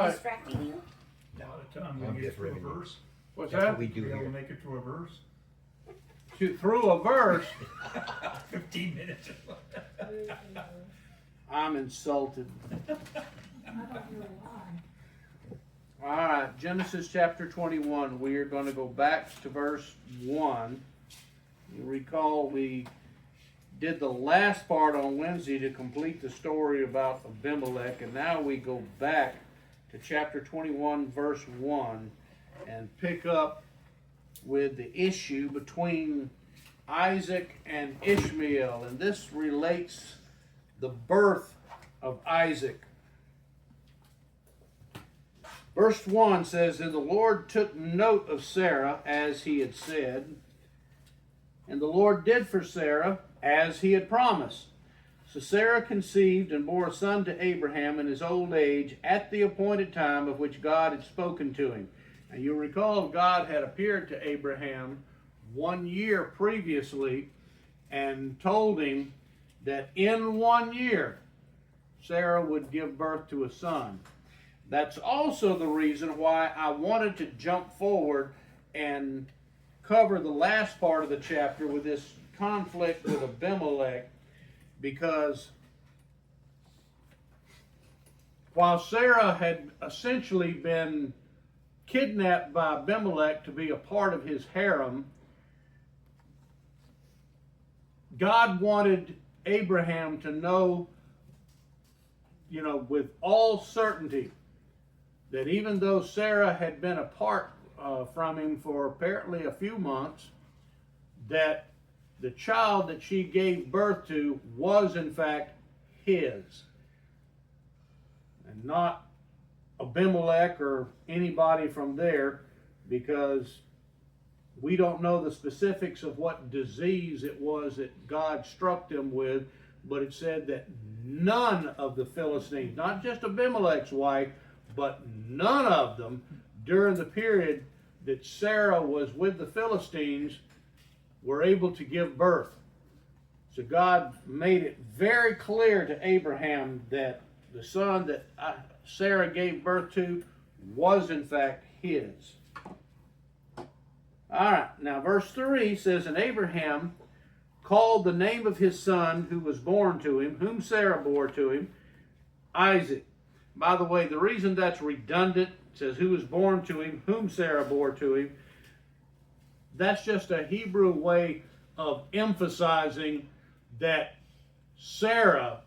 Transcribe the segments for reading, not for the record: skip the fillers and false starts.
right. distracting you? Now the time I'm we get just through a ribbing you. verse, What's That's what that? we do be able to here. make it through a verse. Through a verse, 15 minutes. I'm insulted. I don't know why. All right, Genesis chapter 21. We are going to go back to verse 1. You recall we did the last part on Wednesday to complete the story about Abimelech, and now we go back to chapter 21, verse 1, and pick up with the issue between Isaac and Ishmael, and this relates the birth of Isaac. Verse 1 says, And the Lord took note of Sarah, as he had said, and the Lord did for Sarah as he had promised. So Sarah conceived and bore a son to Abraham in his old age at the appointed time of which God had spoken to him. And you'll recall God had appeared to Abraham 1 year previously and told him that in 1 year Sarah would give birth to a son. That's also the reason why I wanted to jump forward and cover the last part of the chapter with this conflict with Abimelech, because while Sarah had essentially been kidnapped by Abimelech to be a part of his harem, God wanted Abraham to know, with all certainty that even though Sarah had been apart from him for apparently a few months, that the child that she gave birth to was in fact his, and not Abimelech or anybody from there, because we don't know the specifics of what disease it was that God struck them with, but it said that none of the Philistines, not just Abimelech's wife, but none of them during the period that Sarah was with the Philistines were able to give birth. So God made it very clear to Abraham that the son that Sarah gave birth to was in fact his. All right, now verse 3 says, And Abraham called the name of his son who was born to him, whom Sarah bore to him, Isaac. By the way, the reason that's redundant, it says who was born to him, whom Sarah bore to him, that's just a Hebrew way of emphasizing that Sarah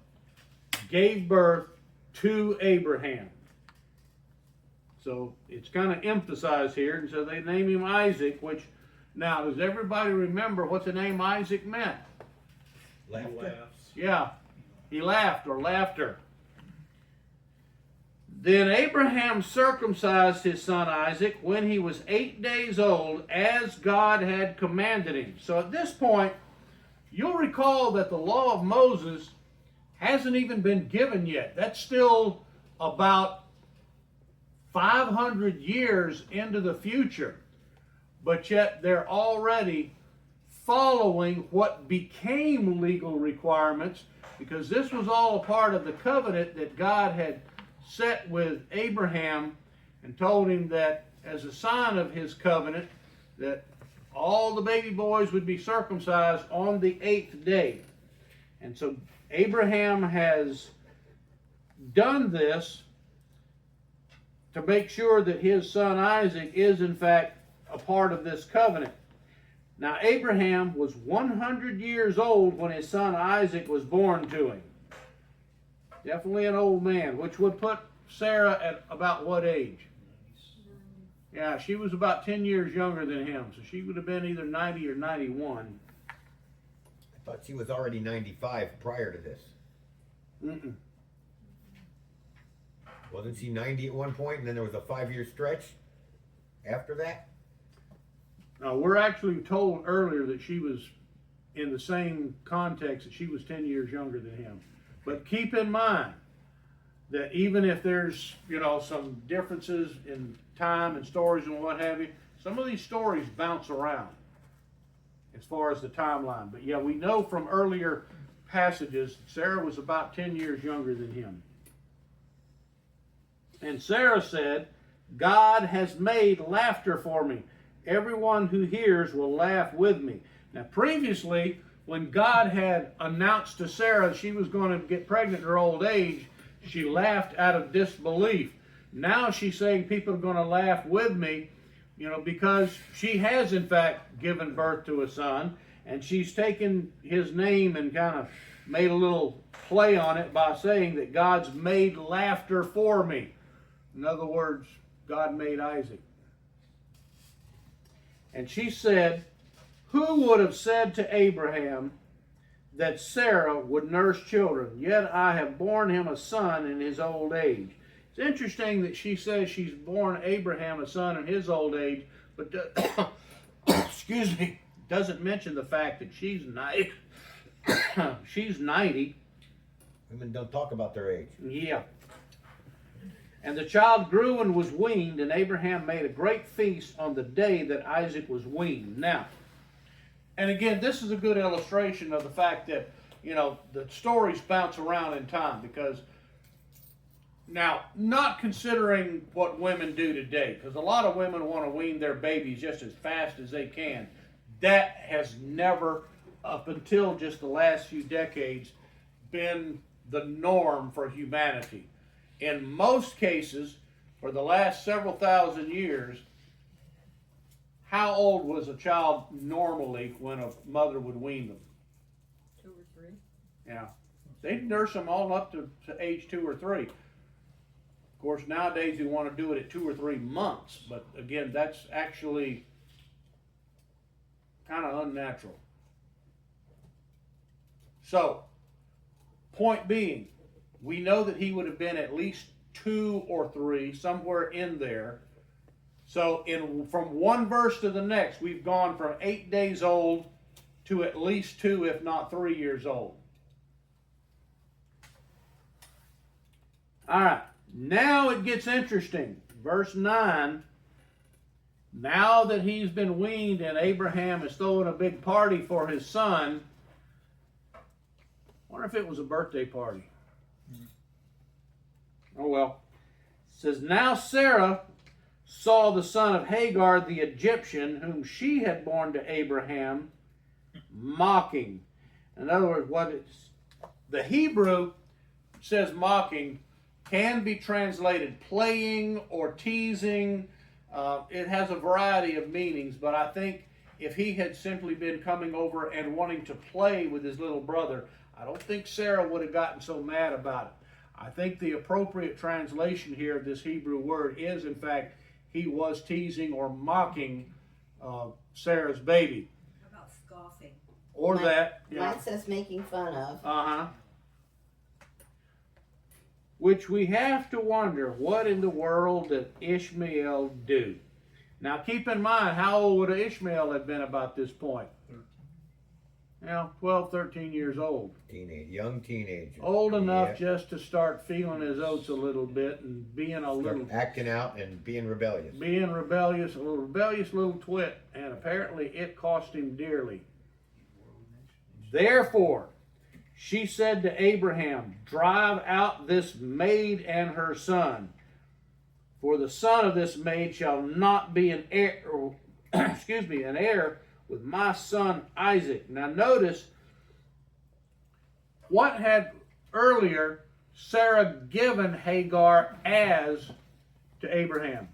gave birth to Abraham. So it's kind of emphasized here, and so they name him Isaac, which, now, does everybody remember what the name Isaac meant? Laughter. Yeah, he laughed or laughter. Then Abraham circumcised his son Isaac when he was 8 days old, as God had commanded him. So at this point, you'll recall that the law of Moses hasn't even been given yet. That's still about 500 years into the future. But yet they're already following what became legal requirements, because this was all a part of the covenant that God had set with Abraham, and told him that as a sign of his covenant that all the baby boys would be circumcised on the 8th day. And so Abraham has done this to make sure that his son Isaac is in fact a part of this covenant. Now Abraham was 100 years old when his son Isaac was born to him. Definitely an old man, which would put Sarah at about what age? Yeah, she was about 10 years younger than him, so she would have been either 90 or 91. I thought she was already 95 prior to this. Mm-mm. Wasn't she 90 at one point, and then there was a 5-year stretch after that? Now, we're actually told earlier that she was in the same context, that she was 10 years younger than him. But keep in mind that even if there's, some differences in time and stories and what have you, some of these stories bounce around as far as the timeline. But yeah, we know from earlier passages, Sarah was about 10 years younger than him. And Sarah said, God has made laughter for me. Everyone who hears will laugh with me. Now, previously, when God had announced to Sarah she was going to get pregnant in her old age, she laughed out of disbelief. Now she's saying people are going to laugh with me, because she has in fact given birth to a son, and she's taken his name and kind of made a little play on it by saying that God's made laughter for me. In other words, God made Isaac. And she said, who would have said to Abraham that Sarah would nurse children? Yet I have borne him a son in his old age. It's interesting that she says she's borne Abraham a son in his old age, but excuse me, doesn't mention the fact that she's 90. She's 90. Women don't talk about their age. Yeah. And the child grew and was weaned, and Abraham made a great feast on the day that Isaac was weaned. Now, and again, this is a good illustration of the fact that, the stories bounce around in time, because now, not considering what women do today, because a lot of women want to wean their babies just as fast as they can. That has never, up until just the last few decades, been the norm for humanity. In most cases, for the last several thousand years, how old was a child normally when a mother would wean them? 2 or 3. Yeah. They'd nurse them all up to age 2 or 3. Of course, nowadays we want to do it at 2 or 3 months, but again, that's actually kind of unnatural. So, point being, we know that he would have been at least 2 or 3, somewhere in there. So from one verse to the next, we've gone from 8 days old to at least 2, if not 3 years old. All right, now it gets interesting. Verse 9, now that he's been weaned and Abraham is throwing a big party for his son, I wonder if it was a birthday party. Oh well. It says, now Sarah saw the son of Hagar the Egyptian, whom she had borne to Abraham, mocking. In other words, the Hebrew says mocking can be translated playing or teasing. It has a variety of meanings, but I think if he had simply been coming over and wanting to play with his little brother, I don't think Sarah would have gotten so mad about it. I think the appropriate translation here of this Hebrew word is, in fact, he was teasing or mocking Sarah's baby. How about scoffing? Or Mine- that. Yeah. Mine says making fun of. Uh-huh. Which we have to wonder, what in the world did Ishmael do? Now keep in mind, how old would Ishmael have been about this point? 12, 13 years old. Young teenager. Old enough Yeah. just to start feeling his oats a little bit and being a Start little, acting out and being rebellious. a little rebellious little twit, and apparently it cost him dearly. Therefore, she said to Abraham, drive out this maid and her son, for the son of this maid shall not be an heir, an heir with my son Isaac. Now notice, what had earlier Sarah given Hagar as to Abraham?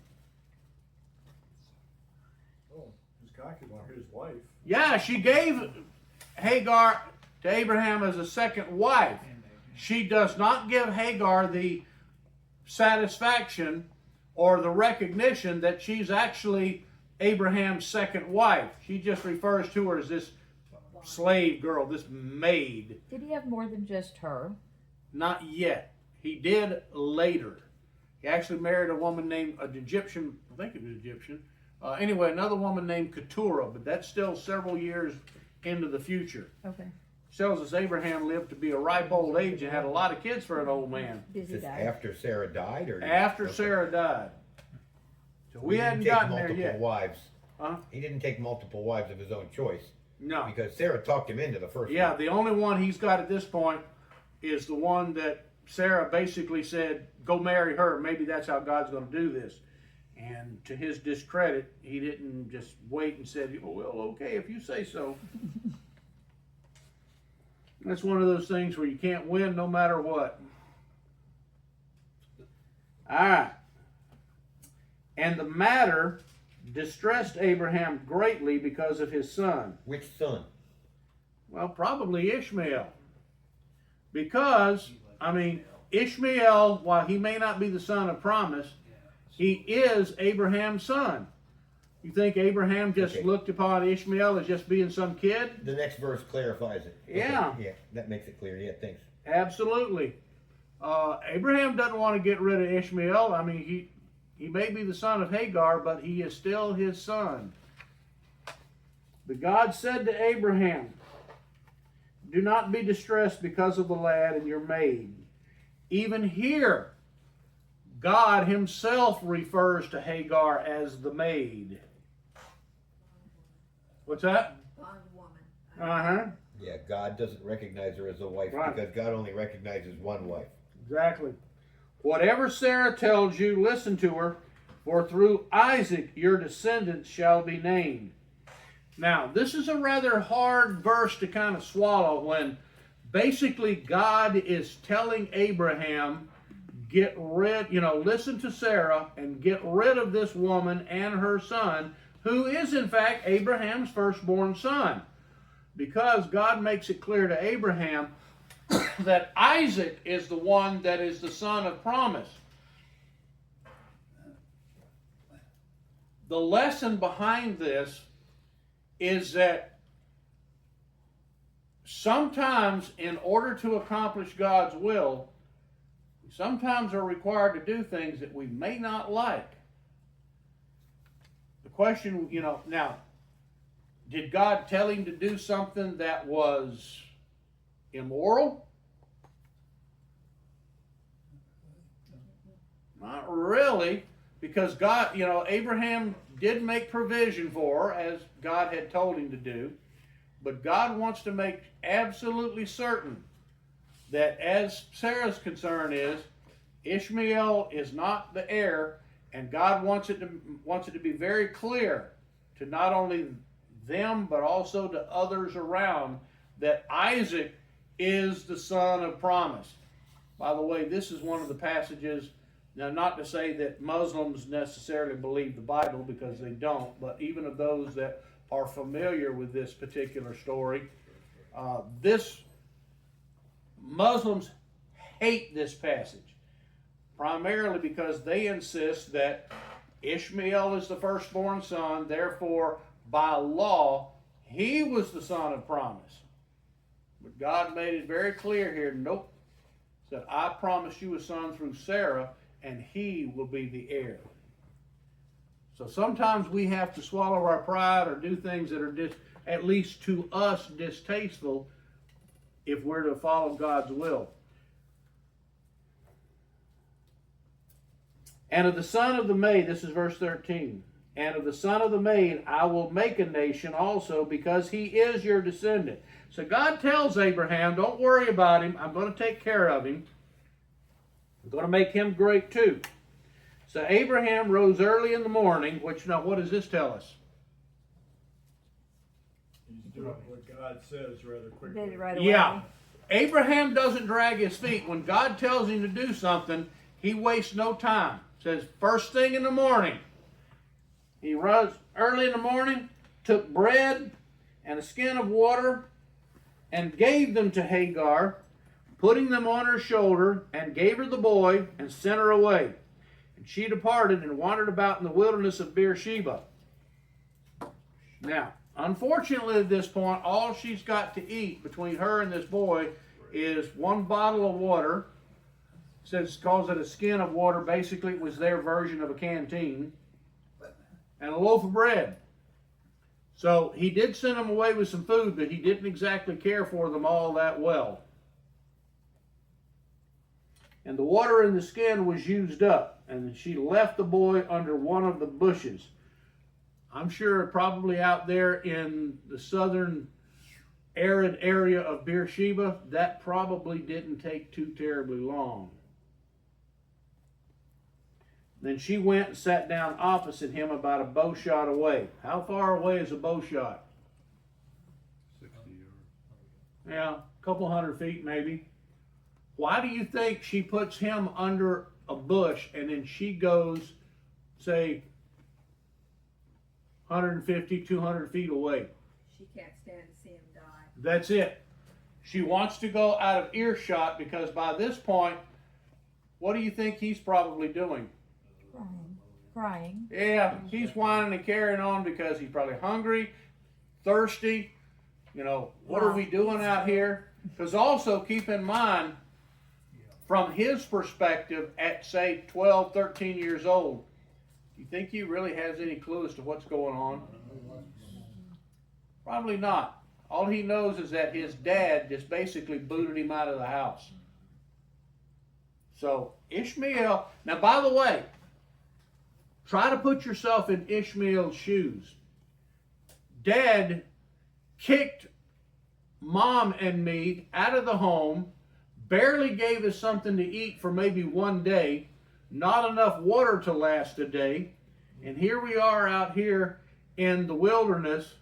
Oh, this guy could want his wife. Yeah, she gave Hagar to Abraham as a second wife. She does not give Hagar the satisfaction or the recognition that she's actually Abraham's second wife. She just refers to her as this slave girl, this maid. Did he have more than just her? Not yet. He did later. He actually married a woman named an Egyptian, I think it was Egyptian. Anyway, another woman named Keturah, but that's still several years into the future. Okay. Tells us Abraham lived to be a ripe old age and had a lot of kids for an old man. Busy Just guy. after Sarah died, or After okay. Sarah died. So we He hadn't didn't take gotten there multiple yet. wives. Huh? He didn't take multiple wives of his own choice No. because Sarah talked him into the first Yeah, one. the only one he's got at this point is the one that Sarah basically said, go marry her. Maybe that's how God's going to do this. And to his discredit, he didn't just wait and said, oh, well, okay, if you say so. That's one of those things where you can't win no matter what. All right. And the matter distressed Abraham greatly because of his son. Which son? Well, probably Ishmael. Because, I mean, Ishmael, while he may not be the son of promise, he is Abraham's son. You think Abraham just Okay. looked upon Ishmael as just being some kid? The next verse clarifies it. Okay, Yeah. Yeah, that makes it clear. Yeah, thanks. Absolutely. Abraham doesn't want to get rid of Ishmael. I mean, he may be the son of Hagar, but he is still his son. But God said to Abraham, do not be distressed because of the lad and your maid. Even here, God himself refers to Hagar as the maid. What's that? Bondwoman. Uh-huh. Yeah, God doesn't recognize her as a wife Right. because God only recognizes one wife. Exactly. Whatever Sarah tells you, listen to her, for through Isaac your descendants shall be named. Now, this is a rather hard verse to kind of swallow when basically God is telling Abraham, listen to Sarah and get rid of this woman and her son, who is in fact Abraham's firstborn son. Because God makes it clear to Abraham that Isaac is the one that is the son of promise. The lesson behind this is that sometimes in order to accomplish God's will, we sometimes are required to do things that we may not like. The question, now, did God tell him to do something that was immoral? Not really, because God, Abraham did make provision for her, as God had told him to do, but God wants to make absolutely certain that as Sarah's concern is, Ishmael is not the heir, and God wants it to be very clear to not only them, but also to others around, that Isaac is the son of promise. By the way, this is one of the passages, now not to say that Muslims necessarily believe the Bible, because they don't, but even of those that are familiar with this particular story, Muslims hate this passage, primarily because they insist that Ishmael is the firstborn son, therefore by law, he was the son of promise. But God made it very clear here, nope. Said, I promised you a son through Sarah, and he will be the heir. So sometimes we have to swallow our pride or do things that are at least to us distasteful if we're to follow God's will. And of the son of the maid, this is verse 13, and of the son of the maid I will make a nation also, because he is your descendant. So God tells Abraham, don't worry about him. I'm going to take care of him. I'm going to make him great too. So Abraham rose early in the morning, which now what does this tell us? He's doing what God says rather quickly. Did it right away. Yeah. Abraham doesn't drag his feet. When God tells him to do something, he wastes no time. Says first thing in the morning. He rose early in the morning, took bread and a skin of water, and gave them to Hagar, putting them on her shoulder, and gave her the boy, and sent her away. And she departed and wandered about in the wilderness of Beersheba. Now, unfortunately at this point, all she's got to eat between her and this boy is one bottle of water. Says calls it a skin of water. Basically, it was their version of a canteen, and a loaf of bread. So he did send them away with some food, but he didn't exactly care for them all that well. And the water in the skin was used up, and she left the boy under one of the bushes. I'm sure probably out there in the southern arid area of Beersheba, that probably didn't take too terribly long. Then she went and sat down opposite him about a bow shot away. How far away is a bow shot? 60 yards. Yeah, a couple 100 feet maybe. Why do you think she puts him under a bush and then she goes, say, 150, 200 feet away? She can't stand to see him die. That's it. She wants to go out of earshot because by this point, what do you think he's probably doing? Crying. Yeah, he's whining and carrying on because he's probably hungry, thirsty. You know, what are we doing out here? Because also keep in mind, from his perspective, at say 12, 13 years old, do you think he really has any clue as to what's going on? Probably not. All he knows is that his dad just basically booted him out of the house. So Ishmael, now by the way, try to put yourself in Ishmael's shoes. Dad kicked Mom and me out of the home, barely gave us something to eat for maybe one day, not enough water to last a day, and here we are out here in the wilderness,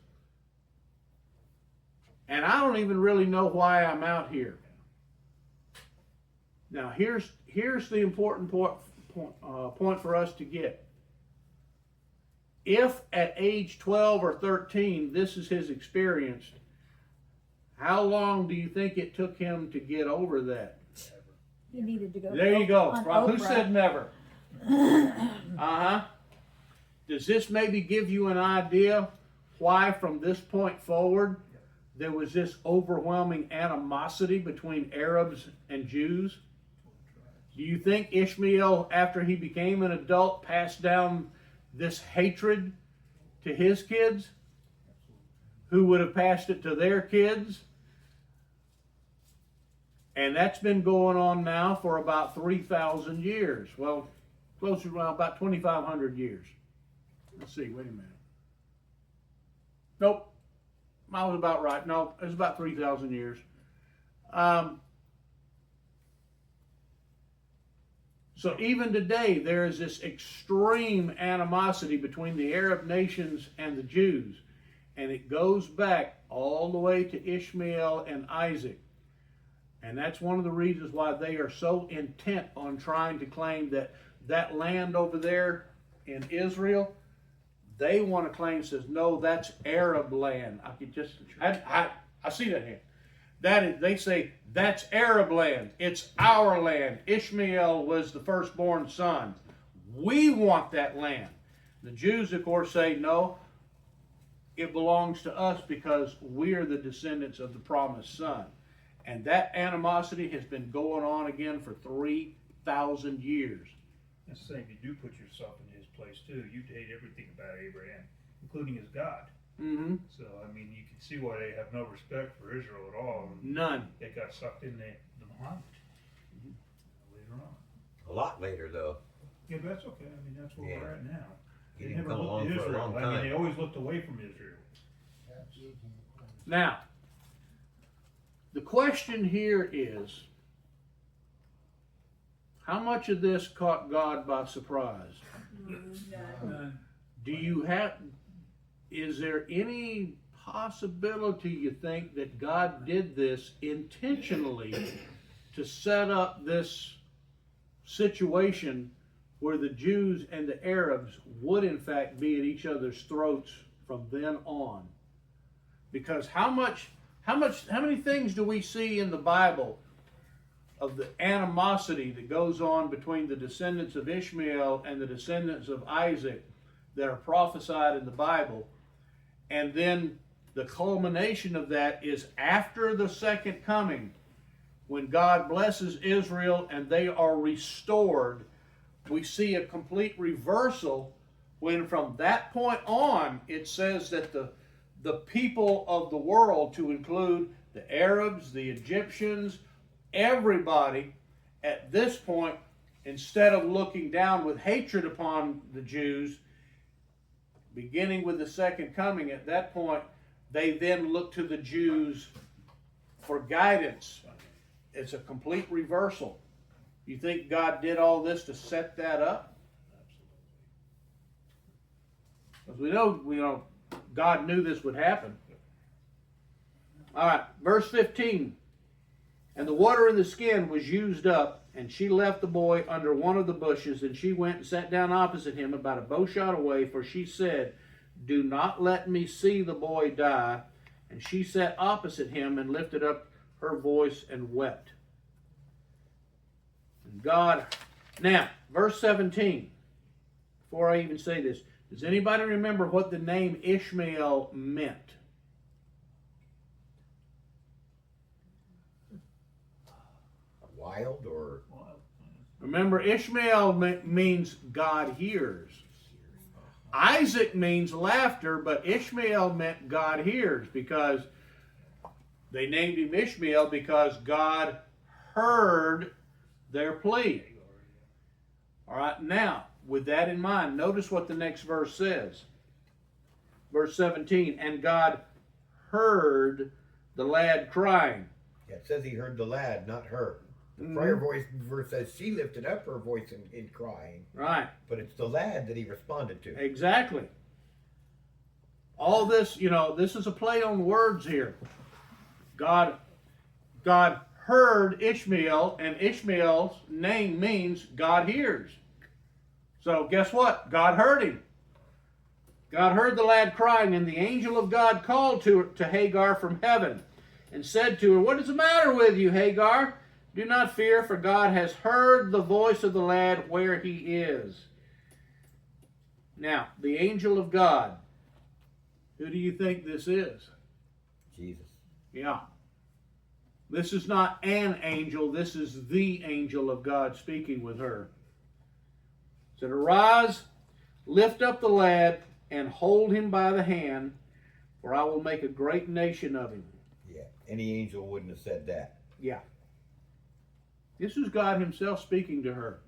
and I don't even really know why I'm out here. Now here's the important point for us to get. If at age 12 or 13 this is his experience, how long do you think it took him to get over that? He needed to go. There you go. on Well, who Oprah. said never? Uh-huh. Does this maybe give you an idea why from this point forward there was this overwhelming animosity between Arabs and Jews? Do you think Ishmael, after he became an adult, passed down this hatred to his kids, who would have passed it to their kids? And that's been going on now for about 3,000 years. Well, closer to about 2,500 years. Let's see, wait a minute. Nope, I was about right. No, it's about 3,000 years. So even today, there is this extreme animosity between the Arab nations and the Jews. And it goes back all the way to Ishmael and Isaac. And that's one of the reasons why they are so intent on trying to claim that that land over there in Israel, they want to claim, says, no, that's Arab land. I could just, I see that here. That is, they say, that's Arab land. It's our land. Ishmael was the firstborn son. We want that land. The Jews, of course, say, no, it belongs to us because we're the descendants of the promised son. And that animosity has been going on again for 3,000 years. That's the same, you do put yourself in his place too. You hate everything about Abraham, including his God. Mm-hmm. So, I mean, you can see why they have no respect for Israel at all. None. They got sucked in the Muhammad later on. A lot later, though. Yeah, but that's okay. I mean, that's where we're at now. He They didn't never come looked along to for a Israel. long I mean, time. they always looked away from Israel. Now, the question here is, how much of this caught God by surprise? None. Do you have, is there any possibility you think that God did this intentionally to set up this situation where the Jews and the Arabs would in fact be at each other's throats from then on? Because how many things do we see in the Bible of the animosity that goes on between the descendants of Ishmael and the descendants of Isaac that are prophesied in the Bible? And then the culmination of that is after the second coming, when God blesses Israel and they are restored, we see a complete reversal when from that point on it says that the people of the world, to include the Arabs, the Egyptians, everybody at this point, instead of looking down with hatred upon the Jews, beginning with the second coming, at that point, they then look to the Jews for guidance. It's a complete reversal. You think God did all this to set that up? Because we know God knew this would happen. All right, verse 15. And the water in the skin was used up, and she left the boy under one of the bushes, and she went and sat down opposite him about a bow shot away, for she said, do not let me see the boy die. And she sat opposite him and lifted up her voice and wept. And God, now, verse 17, before I even say this, does anybody remember what the name Ishmael meant? Wild or Remember, Ishmael means God hears. Isaac means laughter, but Ishmael meant God hears, because they named him Ishmael because God heard their plea. All right, now, with that in mind, notice what the next verse says. Verse 17, and God heard the lad crying. Yeah, it says he heard the lad, not her. The prior verse says she lifted up her voice in crying, Right, but it's the lad that he responded to. exactly. All this, this is a play on words here. God heard Ishmael, and Ishmael's name means God hears. So guess what? God heard him. God heard the lad crying, and the angel of God called to Hagar from heaven and said to her, what is the matter with you, Hagar? Do not fear, for God has heard the voice of the lad where he is. Now, the angel of God, who do you think this is? Jesus. Yeah. This is not an angel, this is the angel of God speaking with her. It said, arise, lift up the lad, and hold him by the hand, for I will make a great nation of him. Yeah, any angel wouldn't have said that. Yeah. This is God himself speaking to her.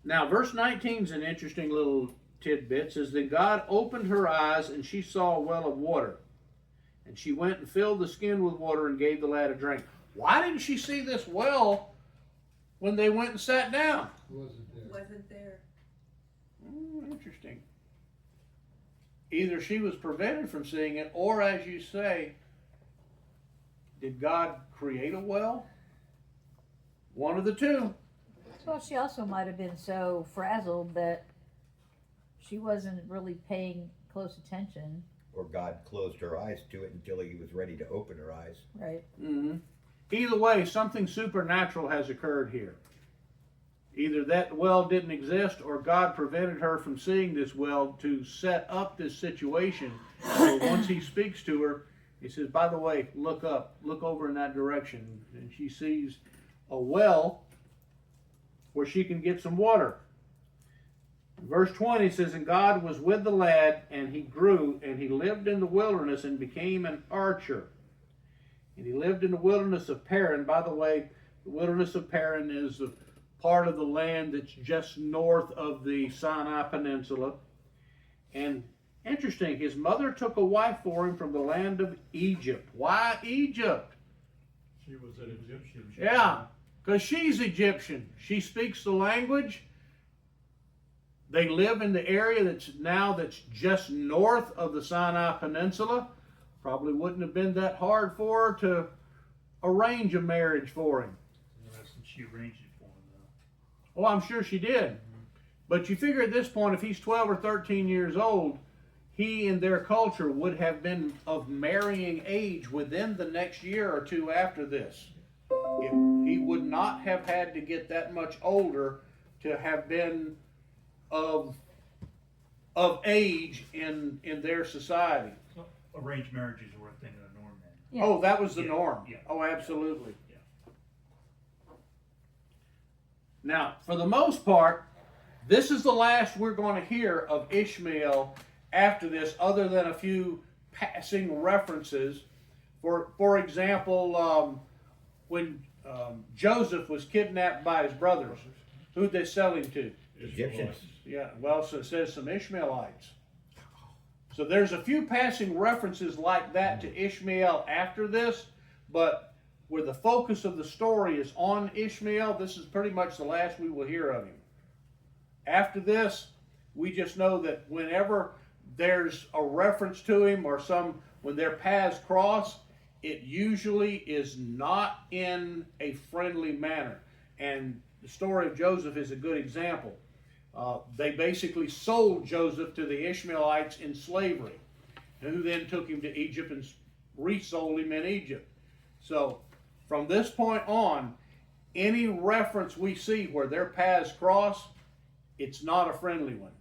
Now, verse 19 is an interesting little tidbit. It says, then God opened her eyes, and she saw a well of water. And she went and filled the skin with water and gave the lad a drink. Why didn't she see this well when they went and sat down? Wasn't there. Interesting. Either she was prevented from seeing it, or as you say, did God create a well? One of the two. Well, she also might have been so frazzled that she wasn't really paying close attention. Or God closed her eyes to it until he was ready to open her eyes. Right. Mm-hmm. Either way, something supernatural has occurred here. Either that well didn't exist, or God prevented her from seeing this well to set up this situation. So once he speaks to her, he says, by the way, look up, look over in that direction. And she sees a well where she can get some water. Verse 20 says, and God was with the lad, and he grew, and he lived in the wilderness and became an archer. And he lived in the wilderness of Paran. By the way, the wilderness of Paran is a part of the land that's just north of the Sinai Peninsula. And interesting, his mother took a wife for him from the land of Egypt. Why Egypt? She was an Egyptian. Yeah, because she's Egyptian. She speaks the language. They live in the area that's just north of the Sinai Peninsula. Probably wouldn't have been that hard for her to arrange a marriage for him. She arranged it for him, though. Oh, I'm sure she did. But you figure at this point, if he's 12 or 13 years old, he in their culture would have been of marrying age within the next year or two after this. He would not have had to get that much older to have been of age in their society. So, arranged marriages were a thing of the norm then. Yeah. Oh, that was the Yeah, norm. yeah. Oh, absolutely. Yeah. Now, for the most part, this is the last we're going to hear of Ishmael after this, other than a few passing references. For example, when Joseph was kidnapped by his brothers, who'd they sell him to? Egyptians. Yeah, well, so it says some Ishmaelites. So there's a few passing references like that to Ishmael after this, but where the focus of the story is on Ishmael, this is pretty much the last we will hear of him. After this, we just know that whenever there's a reference to him or when their paths cross, it usually is not in a friendly manner. And the story of Joseph is a good example. They basically sold Joseph to the Ishmaelites in slavery, who then took him to Egypt and resold him in Egypt. So from this point on, any reference we see where their paths cross, it's not a friendly one.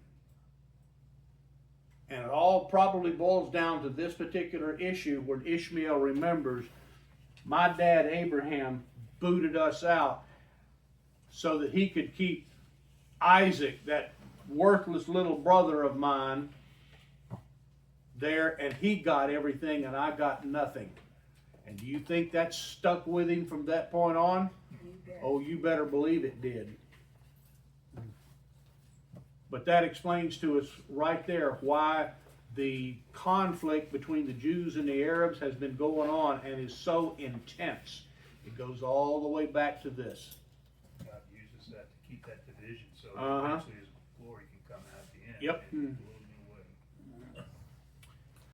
And it all probably boils down to this particular issue where Ishmael remembers, my dad Abraham booted us out so that he could keep Isaac, that worthless little brother of mine, there, and he got everything and I got nothing. And do you think that stuck with him from that point on? You bet. Oh, you better believe it did. But that explains to us right there why the conflict between the Jews and the Arabs has been going on and is so intense. It goes all the way back to this. God uses that to keep that division, so